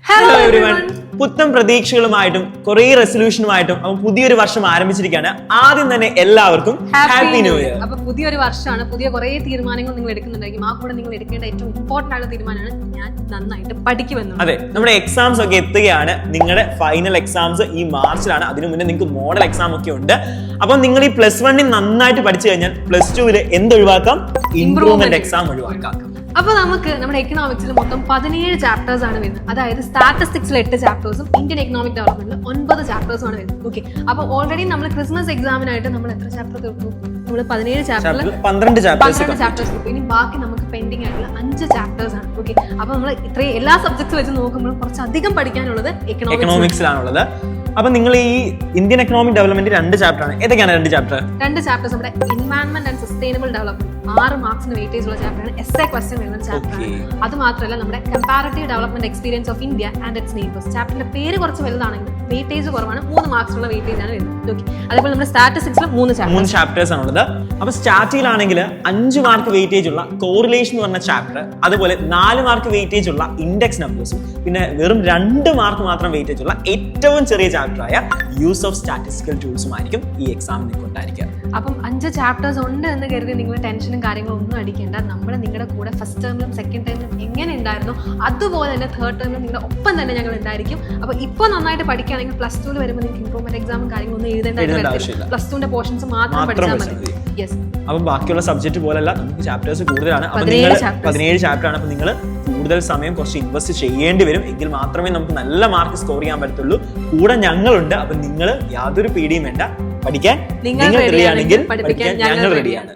Hello everyone. പുത്തൻ പ്രതീക്ഷകളുമായിട്ടും കുറേ റെസൊല്യൂഷനുമായിട്ടും അപ്പം പുതിയൊരു വർഷം ആരംഭിച്ചിരിക്കുകയാണ്. ആദ്യം തന്നെ എല്ലാവർക്കും ഹാപ്പി ന്യൂ ഇയർ. അപ്പൊ പുതിയൊരു വർഷമാണ്, പുതിയ കുറേ തീരുമാനങ്ങൾ നിങ്ങൾ എടുക്കുന്നുണ്ടായിരിക്കും. ആ കൂടെ നിങ്ങൾ എടുക്കേണ്ട ഏറ്റവും ഇമ്പോർട്ടന്റ് ആയിട്ടുള്ള തീരുമാനമാണ് ഞാൻ നന്നായിട്ട് പഠിക്കുമെന്ന്. അതെ, നമ്മുടെ എക്സാംസ് ഒക്കെ എത്തുകയാണ്. നിങ്ങളുടെ ഫൈനൽ എക്സാംസ് ഈ മാർച്ചിലാണ്. അതിനു മുന്നേ നിങ്ങൾക്ക് മോഡൽ എക്സാം ഒക്കെ ഉണ്ട്. അപ്പം നിങ്ങൾ ഈ +1 നന്നായിട്ട് പഠിച്ചു കഴിഞ്ഞാൽ +2 എന്ത് ഒഴിവാക്കാം? ഇംപ്രൂവ്മെന്റ് എക്സാം ഒഴിവാക്കാം. അപ്പൊ നമുക്ക് നമ്മുടെ എക്കണോമിക്സിൽ മൊത്തം 17 ചാപ്റ്റേഴ്സ് ആണ് വരുന്നത്. അതായത് സ്റ്റാറ്റിസ്റ്റിക്സിൽ 8 ചാപ്റ്റേഴ്സും ഇന്ത്യൻ എക്കണോമിക് ഡെവലപ്മെന്റിൽ 9 ചാപ്റ്റേഴ്സ് ആണ് വരുന്നത്. ഓക്കെ, അപ്പൊ ഓൾറെഡി നമ്മൾ ക്രിസ്മസ് എക്സാമിനായിട്ട് നമ്മൾ എത്ര ചാപ്റ്റർ തീർത്തു? നമ്മൾ 17 ചാപ്റ്ററിൽ 12 ചാപ്റ്റേഴ്സ്. ഇനി ബാക്കി നമുക്ക് പെൻഡിങ് ആയിട്ടുള്ള 5 ചാപ്റ്റേഴ്സ് ആണ്. ഓക്കെ, അപ്പൊ നമ്മൾ ഇത്രയും എല്ലാ സബ്ജക്ട്സ് വെച്ച് നോക്കുമ്പോൾ കുറച്ചധികം പഠിക്കാനുള്ളത് എക്കണോമിക്സിലാണുള്ളത്. അപ്പൊ നിങ്ങൾ ഈ ഇന്ത്യൻ എക്കണോമിക് ഡെവലപ്മെന്റ് 2 ചാപ്റ്റർ ആണ്. ഏതൊക്കെയാണ് 2 ചാപ്റ്റേഴ്സ്? നമ്മുടെ എൻവയൺമെന്റ് ആൻഡ് സസ്റ്റൈനബിൾ ഡെവലപ്മെന്റ് 6 മാർക്സിന് വെയിറ്റേജ് ഉള്ള ചാപ്റ്ററാണ്. എസ്എ ക്വസ്റ്റ്യൻ വരുന്ന ചാപ്റ്ററാണ്. അത് മാത്രമല്ല നമ്മുടെ comparative development experience of India and its neighbours ചാപ്റ്ററിന്റെ പേര് കുറച്ച് വലുതാണെങ്കിൽ വെയിറ്റേജ് കുറവാണ്. 3 മാർക്സിനുള്ള വെയിറ്റേജ് ആണ് വരുന്നത്. ഓക്കെ, അതേപോലെ നമ്മുടെ സ്റ്റാറ്റിസ്റ്റിക്സിൽ 3 ചാപ്റ്റേഴ്സ് ആണുള്ളത്. അപ്പൊ സ്റ്റാറ്റിയിലാണെങ്കിൽ 5 മാർക്ക് വെയിറ്റേജ് ഉള്ള കോറിലേഷൻ എന്ന് പറഞ്ഞ ചാപ്റ്റർ, അതുപോലെ 4 മാർക്ക് വെയിറ്റേജ് ഉള്ള ഇൻഡെക്സ് നമ്പേഴ്സും, പിന്നെ വെറും 2 മാർക്ക് മാത്രം വെയിറ്റേജ് ഉള്ള ഏറ്റവും ചെറിയ ചാപ്റ്ററായ യൂസ് ഓഫ് സ്റ്റാറ്റിസ്റ്റിക്കൽ ടൂൾസും ആയിരിക്കും ഈ എക്സാമിനെ കൊണ്ടായിരിക്കുക. അപ്പം 5 ചാപ്റ്റേഴ്സ് ഉണ്ട് എന്ന് കരുതി നിങ്ങൾ ടെൻഷനും കാര്യങ്ങളും ഒന്നും അടിക്കേണ്ട. നമ്മൾ നിങ്ങളുടെ കൂടെ ഫസ്റ്റ് ടേമിലും സെക്കൻഡ് ടേമിലും എങ്ങനെ ഉണ്ടായിരുന്നു അതുപോലെ തന്നെ തേർഡ് ടേമിലും നിങ്ങളുടെ ഒപ്പം തന്നെ ഞങ്ങൾ ഉണ്ടായിരിക്കും. അപ്പൊ ഇപ്പൊ നന്നായിട്ട് പഠിക്കുകയാണെങ്കിൽ +2 വരുമ്പോൾ നിങ്ങൾക്ക് ഇംപ്രൂവ്മെന്റ് എക്സാമും കാര്യങ്ങളൊന്നും എഴുതേണ്ട ആവശ്യമില്ല. +2 പോർഷൻസ് മാത്രം പഠിച്ചാൽ മതി. യെസ്, അപ്പൊ ബാക്കിയുള്ള സബ്ജക്ട് പോലല്ല, നമുക്ക് ചാപ്റ്റേഴ്സ് കൂടുതലാണ്. 17 ചാപ്റ്റർ ആണ്. അപ്പൊ നിങ്ങൾ കൂടുതൽ സമയം കുറച്ച് ഇൻവെസ്റ്റ് ചെയ്യേണ്ടി വരും. എങ്കിൽ മാത്രമേ നമുക്ക് നല്ല മാർക്ക് സ്കോർ ചെയ്യാൻ പറ്റത്തുള്ളൂ. കൂടെ ഞങ്ങളുണ്ട്. അപ്പൊ നിങ്ങൾ യാതൊരു പേടിയും വേണ്ട. പഠിക്കാൻ നിങ്ങൾ റെഡിയാണെങ്കിൽ പഠിക്കാൻ ഞങ്ങൾ റെഡിയാണ്.